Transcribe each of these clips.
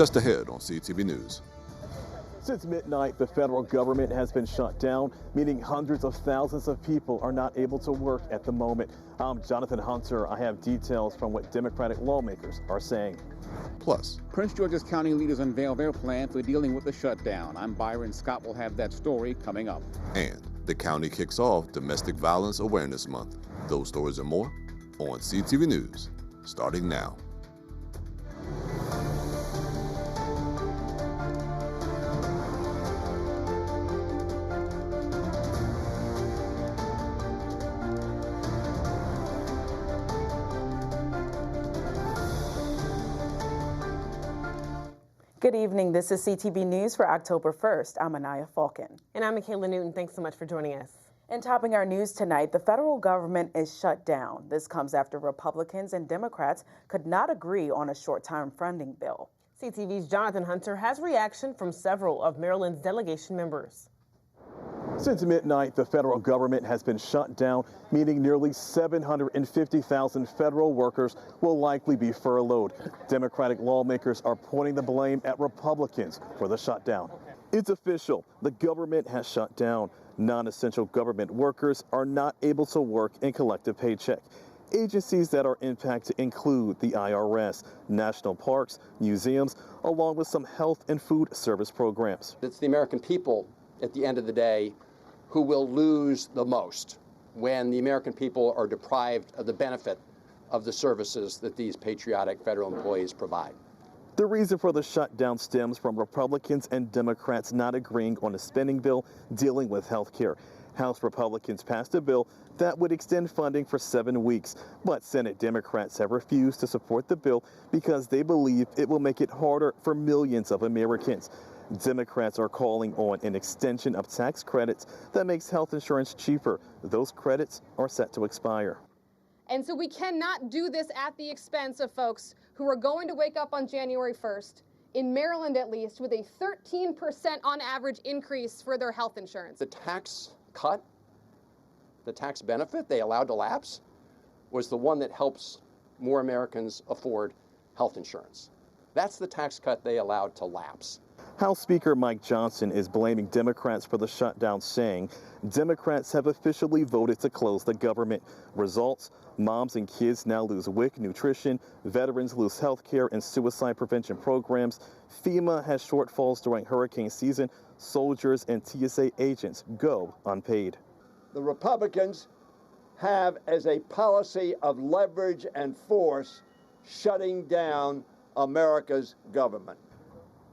Just ahead on CTV News. Since midnight, the federal government has been shut down, meaning hundreds of thousands of people are not able to work at the moment. I'm Jonathan Hunter. I have details from what Democratic lawmakers are saying. Plus, Prince George's County leaders unveil their plan for dealing with the shutdown. I'm Byron Scott. Will have that story coming up. and the county kicks off Domestic Violence Awareness Month. Those stories and more on CTV News, starting now. Good evening. This is CTV News for October 1st. I'm Anaya Falcon. And I'm Michaela Newton. Thanks so much for joining us. And topping our news tonight, the federal government is shut down. This comes after Republicans and Democrats could not agree on a short-term funding bill. CTV's Jonathan Hunter has reaction from several of Maryland's delegation members. Since midnight, the federal government has been shut down, meaning nearly 750,000 federal workers will likely be furloughed. Democratic lawmakers are pointing the blame at Republicans for the shutdown. It's official. The government has shut down. Non-essential government workers are not able to work and collect a paycheck. Agencies that are impacted include the IRS, national parks, museums, along with some health and food service programs. It's the American people at the end of the day who will lose the most when the American people are deprived of the benefit of the services that these patriotic federal employees provide. The reason for the shutdown stems from Republicans and Democrats not agreeing on a spending bill dealing with health care. House Republicans passed a bill that would extend funding for 7 weeks, but Senate Democrats have refused to support the bill because they believe it will make it harder for millions of Americans. Democrats are calling on an extension of tax credits that makes health insurance cheaper. Those credits are set to expire. And so we cannot do this at the expense of folks who are going to wake up on January 1st, in Maryland at least, with a 13% on average increase for their health insurance. The tax cut, the tax benefit they allowed to lapse, was the one that helps more Americans afford health insurance. That's the tax cut they allowed to lapse. House Speaker Mike Johnson is blaming Democrats for the shutdown, saying Democrats have officially voted to close the government. Results: moms and kids now lose WIC nutrition, veterans lose health care and suicide prevention programs, FEMA has shortfalls during hurricane season, soldiers and TSA agents go unpaid. The Republicans have as a policy of leverage and force shutting down America's government.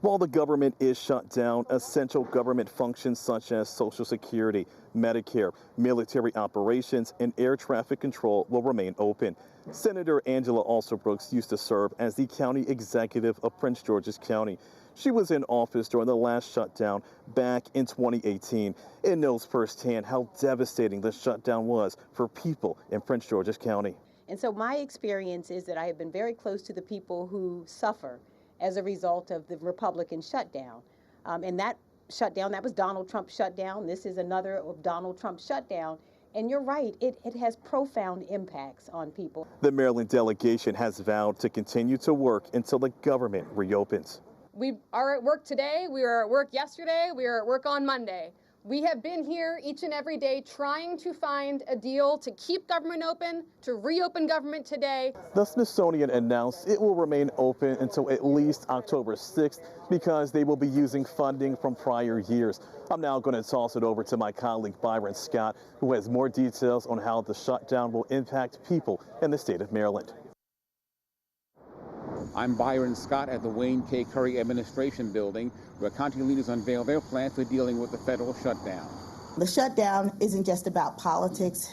While the government is shut down, essential government functions such as Social Security, Medicare, military operations, and air traffic control will remain open. Senator Angela Alsobrooks used to serve as the county executive of Prince George's County. She was in office during the last shutdown back in 2018 and knows firsthand how devastating the shutdown was for people in Prince George's County. And so my experience is that I have been very close to the people who suffer as a result of the Republican shutdown. And that shutdown, that was Donald Trump's shutdown. This is another of Donald Trump's shutdown. And you're right, it has profound impacts on people. The Maryland delegation has vowed to continue to work until the government reopens. We are at work today, we were at work yesterday, we are at work on Monday. We have been here each and every day trying to find a deal to keep government open, to reopen government today. The Smithsonian announced it will remain open until at least October 6th because they will be using funding from prior years. I'm now going to toss it over to my colleague Byron Scott, who has more details on how the shutdown will impact people in the state of Maryland. I'm Byron Scott at the Wayne K. Curry Administration Building, where county leaders unveil their plan for dealing with the federal shutdown. The shutdown isn't just about politics,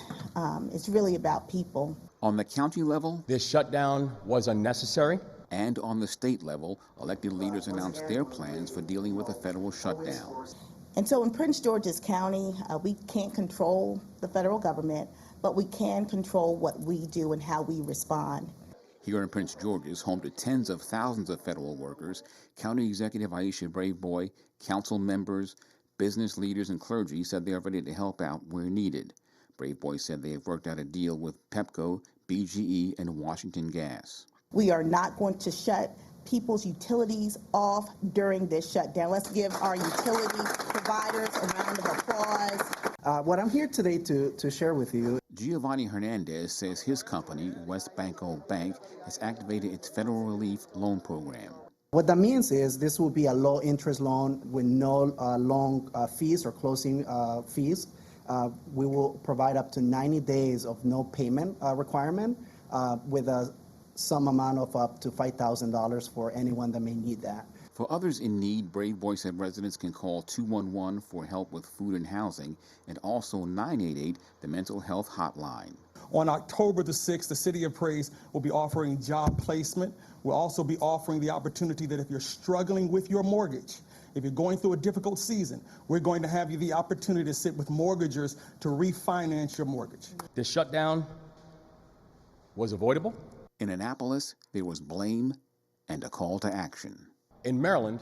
it's really about people. On the county level, this shutdown was unnecessary. And on the state level, elected leaders announced their plans for dealing with the federal shutdown. And so in Prince George's County, we can't control the federal government, but we can control what we do and how we respond. Here in Prince George's, home to tens of thousands of federal workers, County Executive Aisha Braveboy, council members, business leaders, and clergy said they are ready to help out where needed. Braveboy said they have worked out a deal with PEPCO, BGE, and Washington Gas. We are not going to shut people's utilities off during this shutdown. Let's give our utility providers a round of applause. What I'm here today to share with you. Giovanni Hernandez says his company, West Banco Bank, has activated its federal relief loan program. What that means is this will be a low interest loan with no long fees or closing fees. We will provide up to 90 days of no payment requirement with some amount of up to $5,000 for anyone that may need that. For others in need, Brave Boy said residents can call 211 for help with food and housing, and also 988, the mental health hotline. On October the 6th, the City of Praise will be offering job placement. We'll also be offering the opportunity that if you're struggling with your mortgage, if you're going through a difficult season, we're going to have you the opportunity to sit with mortgagers to refinance your mortgage. This shutdown was avoidable. In Annapolis, there was blame and a call to action. In Maryland,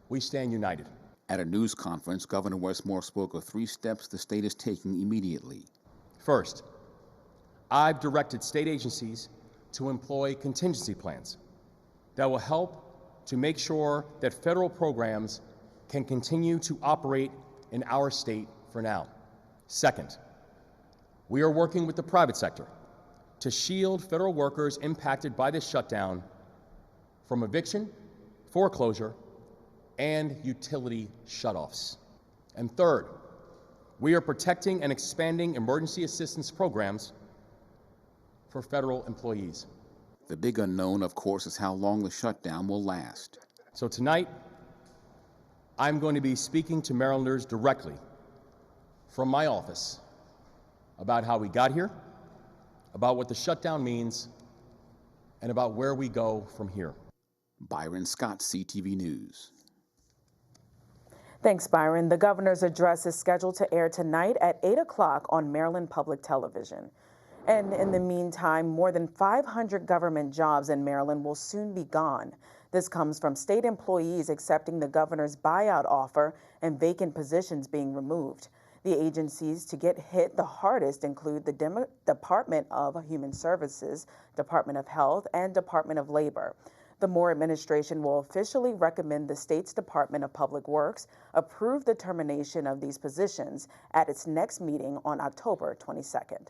we stand united. At a news conference, Governor Westmore spoke of 3 steps the state is taking immediately. First, I've directed state agencies to employ contingency plans that will help to make sure that federal programs can continue to operate in our state for now. Second, we are working with the private sector to shield federal workers impacted by this shutdown from eviction, foreclosure, and utility shutoffs. And third, we are protecting and expanding emergency assistance programs for federal employees. The big unknown, of course, is how long the shutdown will last. So tonight, I'm going to be speaking to Marylanders directly from my office about how we got here, about what the shutdown means, and about where we go from here. Byron Scott, CTV News. Thanks, Byron. The governor's address is scheduled to air tonight at 8 o'clock on Maryland Public Television. And in the meantime, more than 500 government jobs in Maryland will soon be gone. This comes from state employees accepting the governor's buyout offer and vacant positions being removed. The agencies to get hit the hardest include the Department of Human Services, Department of Health, and Department of Labor. The Moore administration will officially recommend the state's Department of Public Works approve the termination of these positions at its next meeting on October 22nd.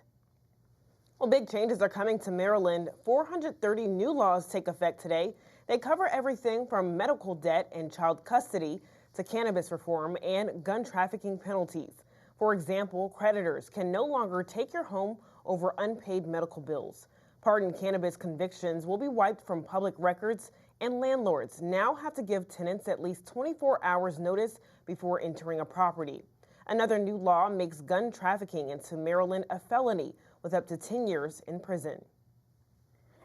Well, big changes are coming to Maryland. 430 new laws take effect today. They cover everything from medical debt and child custody to cannabis reform and gun trafficking penalties. For example, creditors can no longer take your home over unpaid medical bills. Pardoned cannabis convictions will be wiped from public records, and landlords now have to give tenants at least 24 hours notice before entering a property. Another new law makes gun trafficking into Maryland a felony with up to 10 years in prison.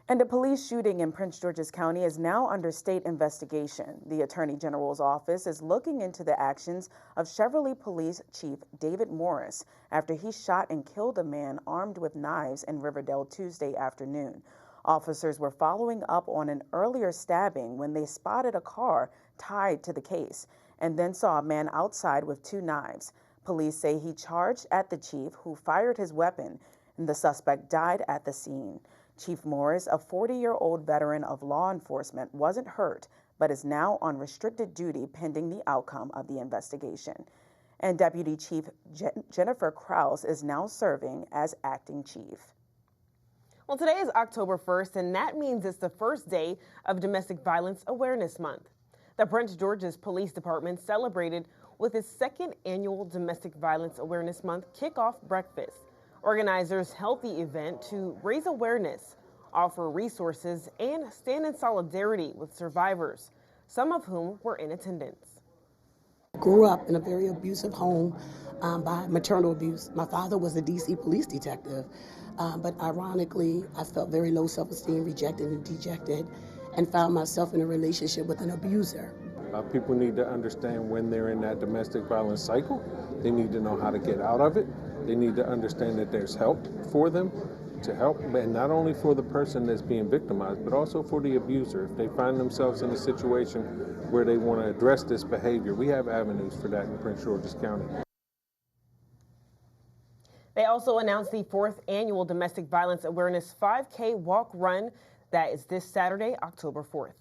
And a police shooting in Prince George's County is now under state investigation. The Attorney General's office is looking into the actions of Chevrolet Police Chief David Morris after he shot and killed a man armed with knives in Riverdale Tuesday afternoon. Officers were following up on an earlier stabbing when they spotted a car tied to the case and then saw a man outside with 2 knives. Police say he charged at the chief, who fired his weapon, and the suspect died at the scene. Chief Morris, a 40-year-old veteran of law enforcement, wasn't hurt, but is now on restricted duty pending the outcome of the investigation. And Deputy Chief Jennifer Krause is now serving as acting chief. Well, today is October 1st, and that means it's the first day of Domestic Violence Awareness Month. The Prince George's Police Department celebrated with its 2nd annual Domestic Violence Awareness Month kickoff breakfast. Organizers held the event to raise awareness, offer resources, and stand in solidarity with survivors, some of whom were in attendance. I grew up in a very abusive home by maternal abuse. My father was a DC police detective, but ironically, I felt very low self-esteem, rejected and dejected, and found myself in a relationship with an abuser. People need to understand when they're in that domestic violence cycle. They need to know how to get out of it. They need to understand that there's help for them to help, and not only for the person that's being victimized, but also for the abuser. If they find themselves in a situation where they want to address this behavior, we have avenues for that in Prince George's County. They also announced the 4th annual Domestic Violence Awareness 5K Walk Run that is this Saturday, October 4th.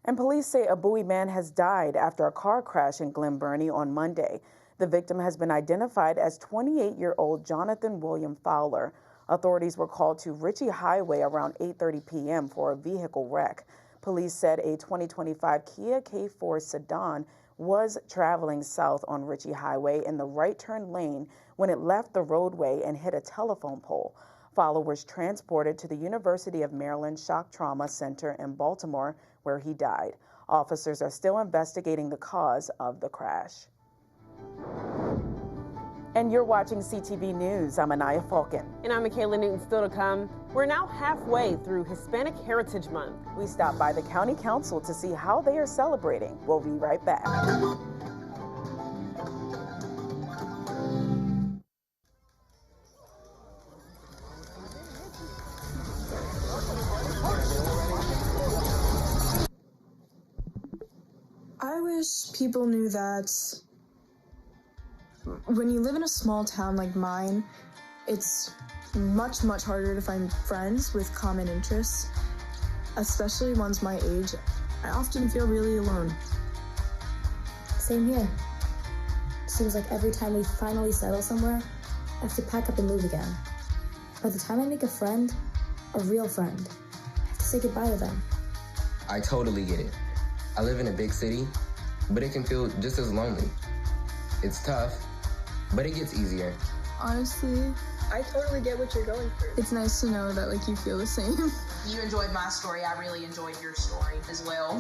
And police say a Bowie man has died after a car crash in Glen Burnie on Monday. The victim has been identified as 28-year-old Jonathan William Fowler. Authorities were called to Ritchie Highway around 8:30 p.m. for a vehicle wreck. Police said a 2025 Kia K4 sedan was traveling south on Ritchie Highway in the right turn lane when it left the roadway and hit a telephone pole. Fowler was transported to the University of Maryland Shock Trauma Center in Baltimore, where he died. Officers are still investigating the cause of the crash. And you're watching CTV News. I'm Anaya Falcon. And I'm Michaela Newton. Still to come, we're now halfway through Hispanic Heritage Month. We stopped by the County Council to see how they are celebrating. We'll be right back. I wish people knew that when you live in a small town like mine, it's much harder to find friends with common interests, especially ones my age. I often feel really alone. Same here. Seems like every time we finally settle somewhere, I have to pack up and move again. By the time I make a friend, a real friend, I have to say goodbye to them. I totally get it. I live in a big city, but it can feel just as lonely. It's tough, but it gets easier. Honestly, I totally get what you're going through. It's nice to know that you feel the same. You enjoyed my story. I really enjoyed your story as well.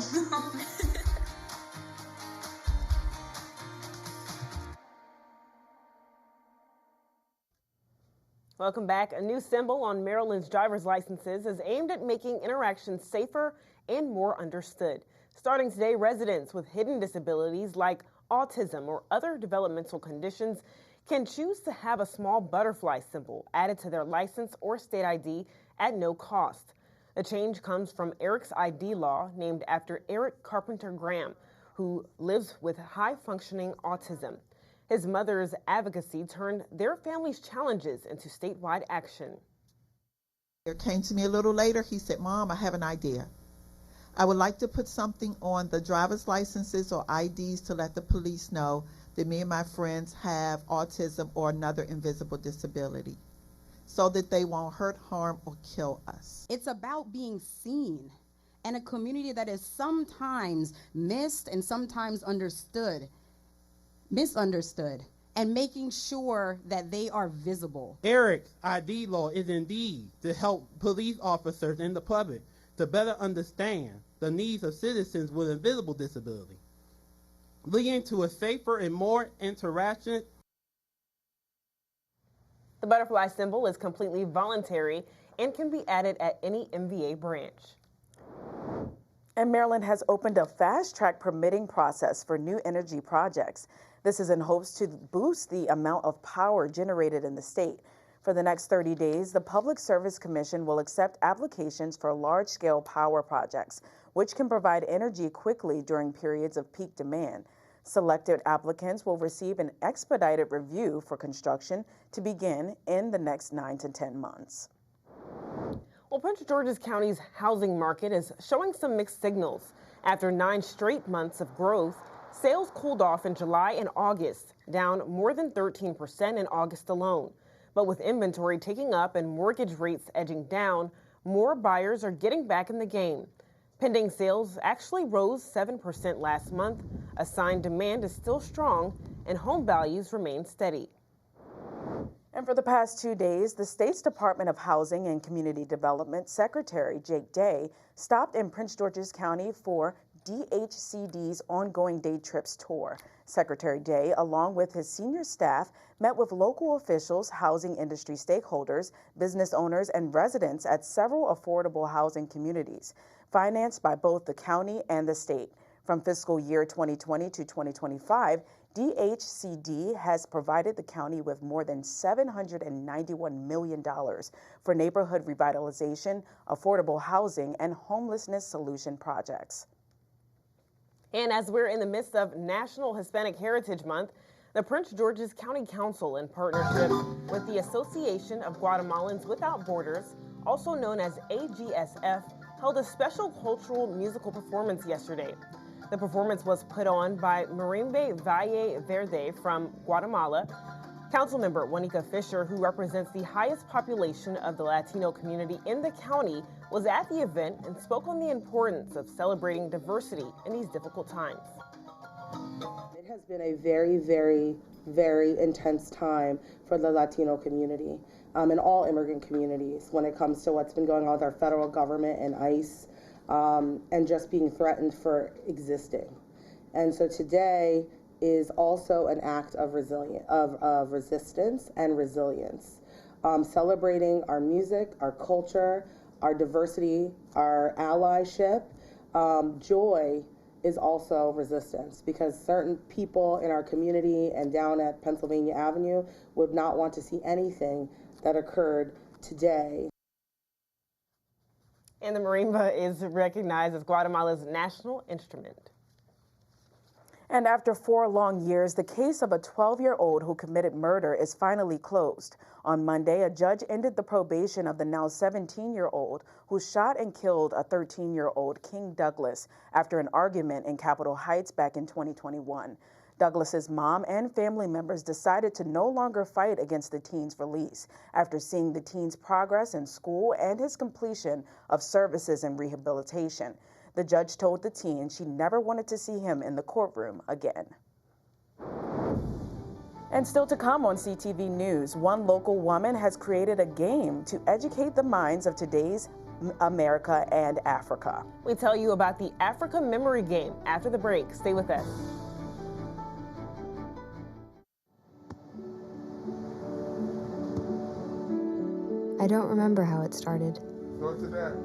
Welcome back. A new symbol on Maryland's driver's licenses is aimed at making interactions safer and more understood. Starting today, residents with hidden disabilities like autism or other developmental conditions can choose to have a small butterfly symbol added to their license or state ID at no cost. The change comes from Eric's ID law, named after Eric Carpenter Graham, who lives with high-functioning autism. His mother's advocacy turned their family's challenges into statewide action. It came to me a little later. He said, "Mom, I have an idea. I would like to put something on the driver's licenses or IDs to let the police know that me and my friends have autism or another invisible disability, so that they won't hurt, harm, or kill us." It's about being seen, and a community that is sometimes missed and sometimes misunderstood, and making sure that they are visible. Eric's ID law is indeed to help police officers and the public to better understand the needs of citizens with invisible disability, leading to a safer and more interaction. The butterfly symbol is completely voluntary and can be added at any MVA branch. And Maryland has opened a fast-track permitting process for new energy projects. This is in hopes to boost the amount of power generated in the state. For the next 30 days, the Public Service Commission will accept applications for large-scale power projects, which can provide energy quickly during periods of peak demand. Selected applicants will receive an expedited review for construction to begin in the next 9 to 10 months. Well, Prince George's County's housing market is showing some mixed signals. After 9 straight months of growth, sales cooled off in July and August, down more than 13% in August alone. But with inventory ticking up and mortgage rates edging down, more buyers are getting back in the game. Pending sales actually rose 7% last month, a sign demand is still strong and home values remain steady. And for the past 2 days, the state's Department of Housing and Community Development Secretary Jake Day stopped in Prince George's County for DHCD's ongoing day trips tour. Secretary Day, along with his senior staff, met with local officials, housing industry stakeholders, business owners, and residents at several affordable housing communities, financed by both the county and the state. From fiscal year 2020 to 2025, DHCD has provided the county with more than $791 million for neighborhood revitalization, affordable housing, and homelessness solution projects. And as we're in the midst of National Hispanic Heritage Month, the Prince George's County Council, in partnership with the Association of Guatemalans Without Borders, also known as AGSF, held a special cultural musical performance yesterday. The performance was put on by Marimba Valle Verde from Guatemala. Councilmember Juanica Fisher, who represents the highest population of the Latino community in the county, was at the event and spoke on the importance of celebrating diversity in these difficult times. It has been a very, very, very intense time for the Latino community and all immigrant communities when it comes to what's been going on with our federal government and ICE and just being threatened for existing. And so today is also an act of resistance and resilience, celebrating our music, our culture, our diversity, our allyship. Joy is also resistance, because certain people in our community and down at Pennsylvania Avenue would not want to see anything that occurred today. And the marimba is recognized as Guatemala's national instrument. And after 4 long years, the case of a 12-year-old who committed murder is finally closed. On Monday, a judge ended the probation of the now 17-year-old who shot and killed a 13-year-old King Douglas after an argument in Capitol Heights back in 2021. Douglas's mom and family members decided to no longer fight against the teen's release after seeing the teen's progress in school and his completion of services and rehabilitation. The judge told the teen she never wanted to see him in the courtroom again. And still to come on CTV News, one local woman has created a game to educate the minds of today's America and Africa. We tell you about the Africa Memory Game after the break. Stay with us. I don't remember how it started. Go to that.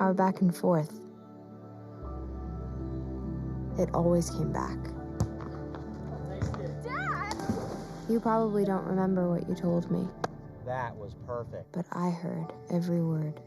Our back and forth. It always came back. Dad! You probably don't remember what you told me, That was perfect. but I heard every word.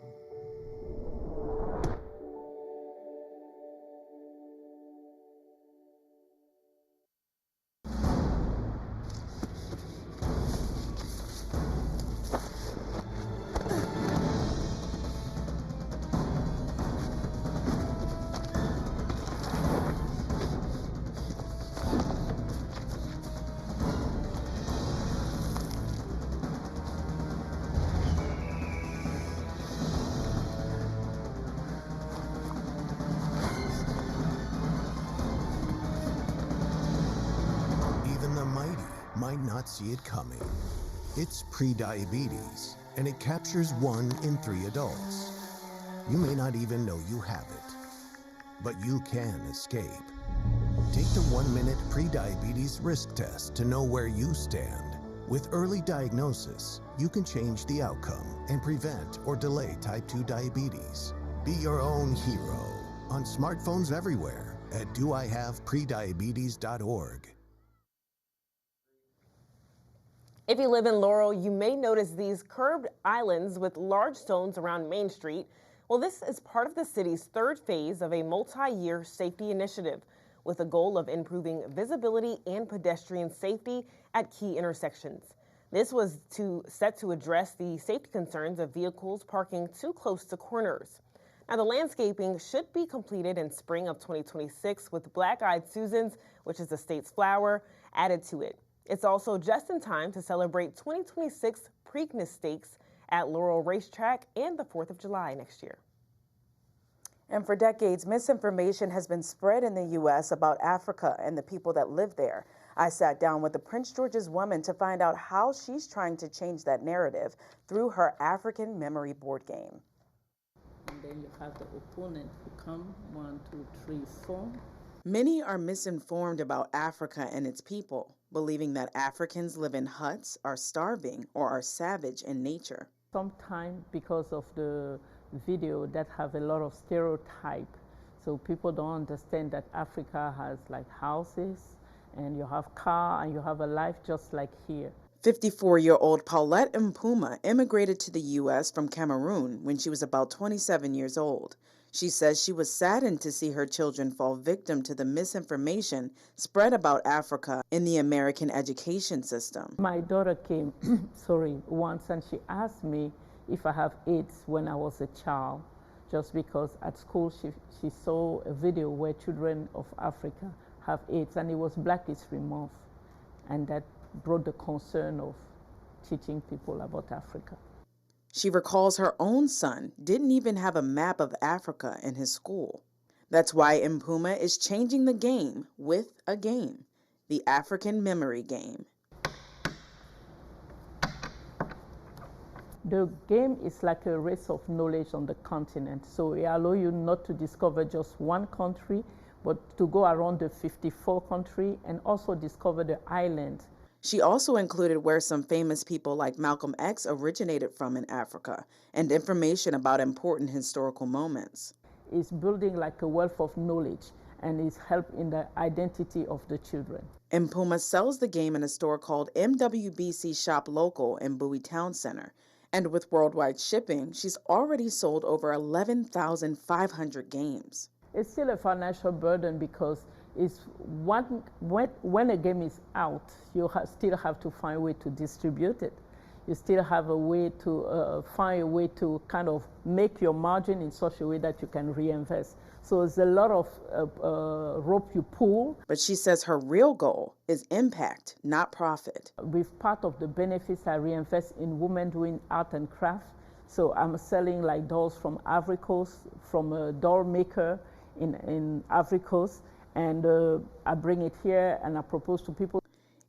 Even the mighty might not see it coming. It's prediabetes, and it captures 1 in 3 adults. You may not even know you have it, but you can escape. Take the 1-minute prediabetes risk test to know where you stand. With early diagnosis, you can change the outcome and prevent or delay type 2 diabetes. Be your own hero on smartphones everywhere at doihaveprediabetes.org. If you live in Laurel, you may notice these curved islands with large stones around Main Street. Well, this is part of the city's 3rd phase of a multi-year safety initiative with a goal of improving visibility and pedestrian safety at key intersections. This was set to address the safety concerns of vehicles parking too close to corners. Now, the landscaping should be completed in spring of 2026 with black-eyed Susans, which is the state's flower, added to it. It's also just in time to celebrate 2026 Preakness Stakes at Laurel Racetrack and the 4th of July next year. And for decades, misinformation has been spread in the U.S. about Africa and the people that live there. I sat down with the Prince George's woman to find out how she's trying to change that narrative through her African memory board game. And then you have the opponent who come, 1, 2, 3, 4. Many are misinformed about Africa and its people, believing that Africans live in huts, are starving, or are savage in nature. Sometimes because of the video that have a lot of stereotype, so people don't understand that Africa has like houses and you have car and you have a life just like here. 54-year-old Paulette Mpuma immigrated to the U.S. from Cameroon when she was about 27 years old. She says she was saddened to see her children fall victim to the misinformation spread about Africa in the American education system. My daughter came, once and she asked me, if I have AIDS when I was a child, just because at school she saw a video where children of Africa have AIDS, and it was Black History Month, and that brought the concern of teaching people about Africa. She recalls her own son didn't even have a map of Africa in his school. That's why Mpuma is changing the game with a game, the African Memory Game. The game is like a race of knowledge on the continent. So it allows you not to discover just one country, but to go around the 54 countries and also discover the island. She also included where some famous people like Malcolm X originated from in Africa and information about important historical moments. It's building like a wealth of knowledge and is help in the identity of the children. Mpuma sells the game in a store called MWBC Shop Local in Bowie Town Center. And with worldwide shipping, she's already sold over 11,500 games. It's still a financial burden because it's when a game is out, you still have to find a way to distribute it. You still have a way to find a way to kind of make your margin in such a way that you can reinvest. So it's a lot of rope you pull. But she says her real goal is impact, not profit. With part of the benefits, I reinvest in women doing art and craft. So I'm selling like dolls from Ivory Coast, from a doll maker in Ivory Coast, and I bring it here and I propose to people.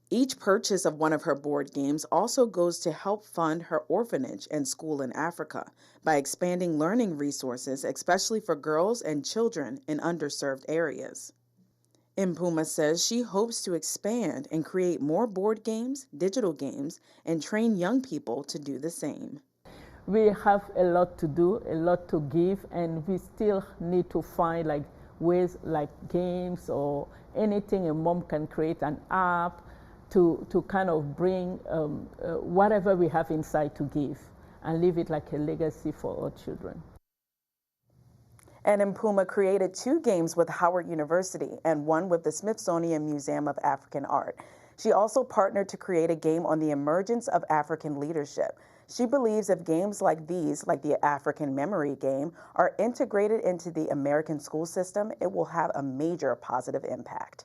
Each purchase of one of her board games also goes to help fund her orphanage and school in Africa by expanding learning resources, especially for girls and children in underserved areas. Mpuma says she hopes to expand and create more board games, digital games, and train young people to do the same. We have a lot to do, a lot to give, and we still need to find like ways like games or anything a mom can create, an app, to kind of bring whatever we have inside to give and leave it like a legacy for our children. And Mpuma created 2 games with Howard University and 1 with the Smithsonian Museum of African Art. She also partnered to create a game on the emergence of African leadership. She believes if games like these, like the African Memory Game, are integrated into the American school system, it will have a major positive impact.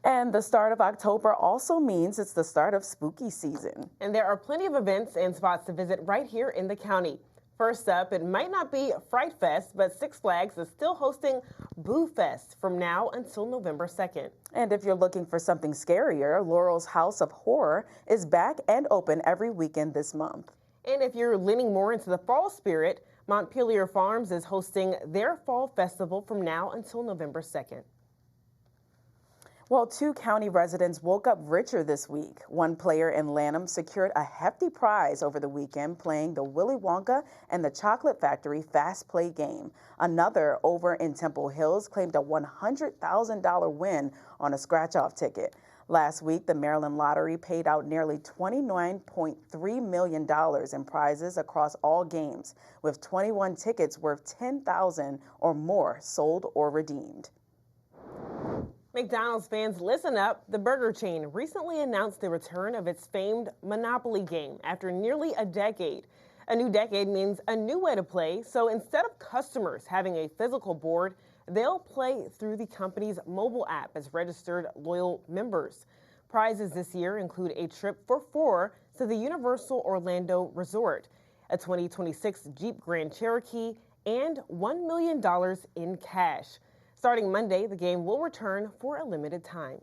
And the start of October also means it's the start of spooky season. And there are plenty of events and spots to visit right here in the county. First up, it might not be Fright Fest, but Six Flags is still hosting Boo Fest from now until November 2nd. And if you're looking for something scarier, Laurel's House of Horror is back and open every weekend this month. And if you're leaning more into the fall spirit, Montpelier Farms is hosting their fall festival from now until November 2nd. Well, 2 county residents woke up richer this week. One player in Lanham secured a hefty prize over the weekend playing the Willy Wonka and the Chocolate Factory Fast Play game. Another over in Temple Hills claimed a $100,000 win on a scratch-off ticket. Last week, the Maryland Lottery paid out nearly $29.3 million in prizes across all games, with 21 tickets worth $10,000 or more sold or redeemed. McDonald's fans, listen up. The burger chain recently announced the return of its famed Monopoly game after nearly a decade. A new decade means a new way to play, so instead of customers having a physical board, they'll play through the company's mobile app as registered loyal members. Prizes this year include a trip for 4 to the Universal Orlando Resort, a 2026 Jeep Grand Cherokee, and $1 million in cash. Starting Monday, the game will return for a limited time.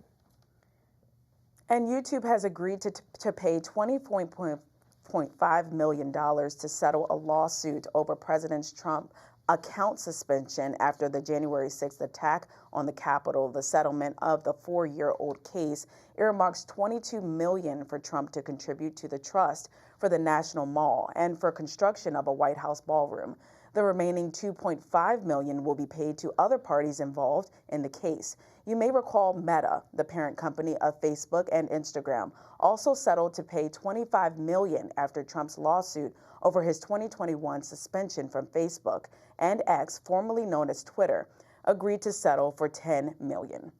And YouTube has agreed to pay $20.5 million to settle a lawsuit over President Trump's account suspension after the January 6th attack on the Capitol. The settlement of the 4-year-old case earmarks $22 million for Trump to contribute to the trust for the National Mall and for construction of a White House ballroom. The remaining $2.5 million will be paid to other parties involved in the case. You may recall Meta, the parent company of Facebook and Instagram, also settled to pay $25 million after Trump's lawsuit over his 2021 suspension from Facebook, and X, formerly known as Twitter, agreed to settle for $10 million.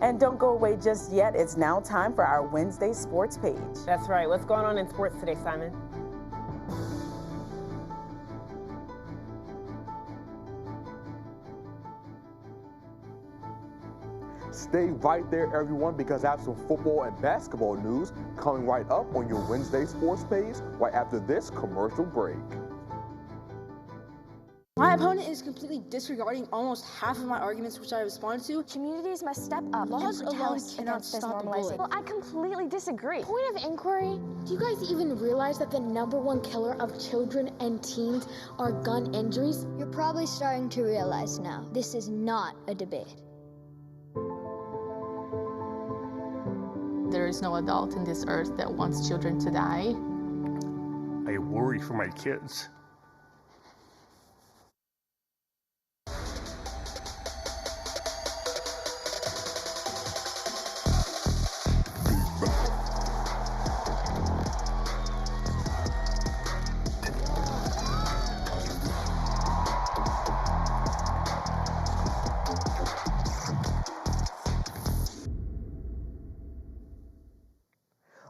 And don't go away just yet. It's now time for our Wednesday sports page. That's right. What's going on in sports today, Simon? Stay right there, everyone, because I have some football and basketball news coming right up on your Wednesday sports page right after this commercial break. My opponent is completely disregarding almost half of my arguments which I responded to. Communities must step up. Laws and alone protest cannot against this stop the normalization. bullying. Well, I completely disagree. Point of inquiry, do you guys even realize that the #1 killer of children and teens are gun injuries? You're probably starting to realize now, this is not a debate. There is no adult in this earth that wants children to die. I worry for my kids.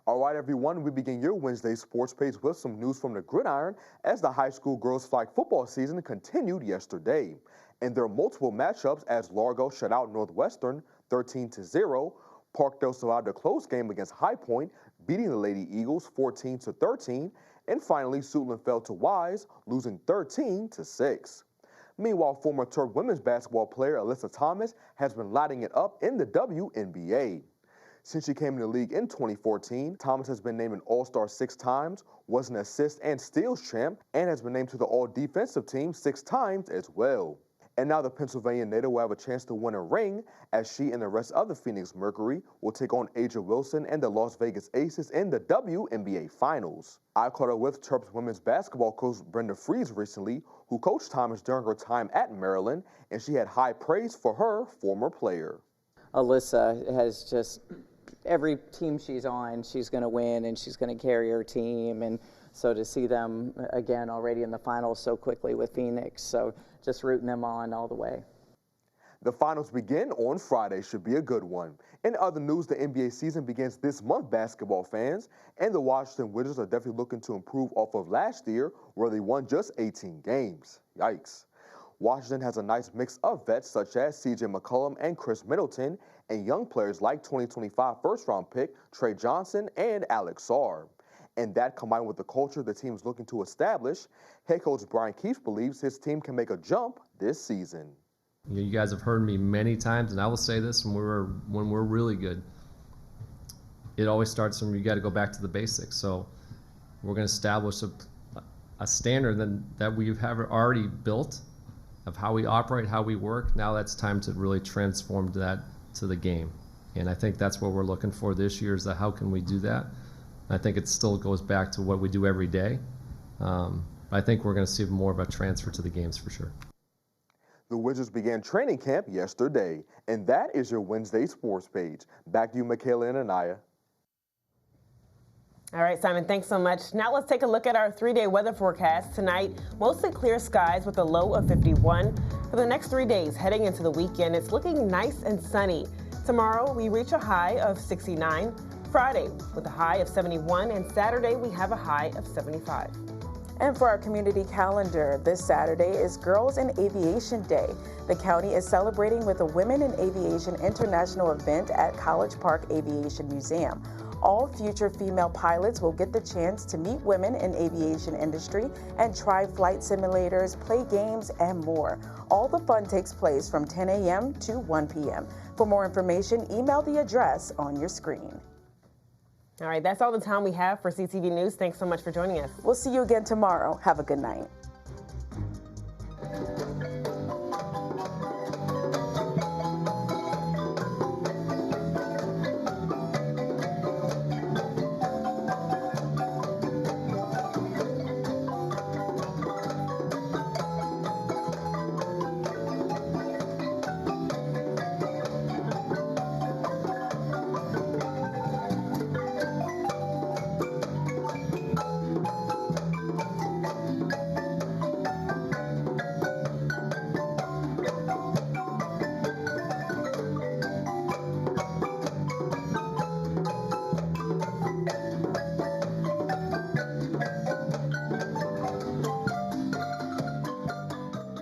All right, everyone, we begin your Wednesday sports page with some news from the gridiron as the high school girls flag football season continued yesterday. And there are multiple matchups as Largo shut out Northwestern 13-0, Parkdale survived a close game against High Point, beating the Lady Eagles 14-13, and finally Suitland fell to Wise, losing 13-6. Meanwhile, former Terp women's basketball player Alyssa Thomas has been lighting it up in the WNBA. Since she came in the league in 2014, Thomas has been named an All-Star 6 times, was an assist and steals champ, and has been named to the All-Defensive team 6 times as well. And now the Pennsylvania native will have a chance to win a ring as she and the rest of the Phoenix Mercury will take on Aja Wilson and the Las Vegas Aces in the WNBA Finals. I caught up with Terps women's basketball coach Brenda Fries recently, who coached Thomas during her time at Maryland, and she had high praise for her former player. Alyssa has just, every team she's on, she's going to win and she's going to carry her team. And so to see them again already in the finals so quickly with Phoenix, so just rooting them on all the way. The finals begin on Friday, should be a good one. In other news, the NBA season begins this month, basketball fans, and the Washington Wizards are definitely looking to improve off of last year where they won just 18 games. Yikes. Washington has a nice mix of vets such as C.J. McCollum and Chris Middleton, and young players like 2025 first-round pick Trey Johnson and Alex Sarr. And that, combined with the culture the team is looking to establish, head coach Brian Keefe believes his team can make a jump this season. You guys have heard me many times, and I will say this when we're really good. It always starts from you got to go back to the basics. So we're going to establish a standard that we have already built of how we operate, how we work. Now that's time to really transform that to the game. And I think that's what we're looking for this year is that how can we do that? I think it still goes back to what we do every day. I think we're going to see more of a transfer to the games for sure. The Wizards began training camp yesterday, and that is your Wednesday sports page. Back to you, Michaela and Anaya. All right, Simon, thanks so much. Now let's take a look at our 3-day weather forecast. Tonight, mostly clear skies with a low of 51. For the next 3 days heading into the weekend, it's looking nice and sunny. Tomorrow, we reach a high of 69. Friday, with a high of 71. And Saturday, we have a high of 75. And for our community calendar, this Saturday is Girls in Aviation Day. The county is celebrating with a Women in Aviation International event at College Park Aviation Museum. All future female pilots will get the chance to meet women in aviation industry and try flight simulators, play games, and more. All the fun takes place from 10 a.m. to 1 p.m. For more information, email the address on your screen. All right, that's all the time we have for CTV News. Thanks so much for joining us. We'll see you again tomorrow. Have a good night.